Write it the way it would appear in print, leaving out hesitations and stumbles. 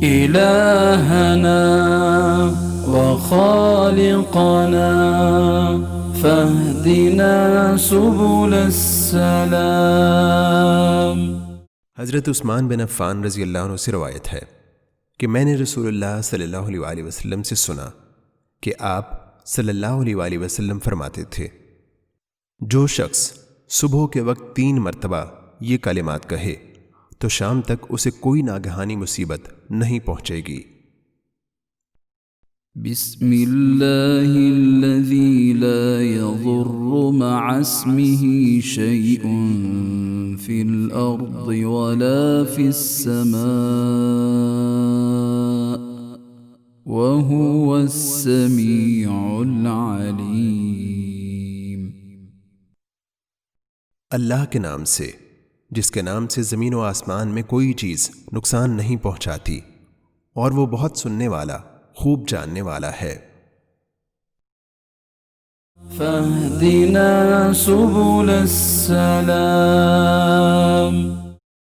إلهنا وخالقنا فاهدنا سبل السلام۔ حضرت عثمان بن عفان رضی اللہ عنہ سے روایت ہے کہ میں نے رسول اللہ صلی اللہ علیہ وآلہ وسلم سے سنا کہ آپ صلی اللہ علیہ وآلہ وسلم فرماتے تھے، جو شخص صبح کے وقت 3 مرتبہ یہ کلمات کہے تو شام تک اسے کوئی ناگہانی مصیبت نہیں پہنچے گی۔ بسم اللہ الذی لا يضر مع اسمه شيء في الأرض ولا في السماء وهو السميع العليم۔ اللہ کے نام سے جس کے نام سے زمین و آسمان میں کوئی چیز نقصان نہیں پہنچاتی، اور وہ بہت سننے والا خوب جاننے والا ہے۔ فاهدنا سبل السلام۔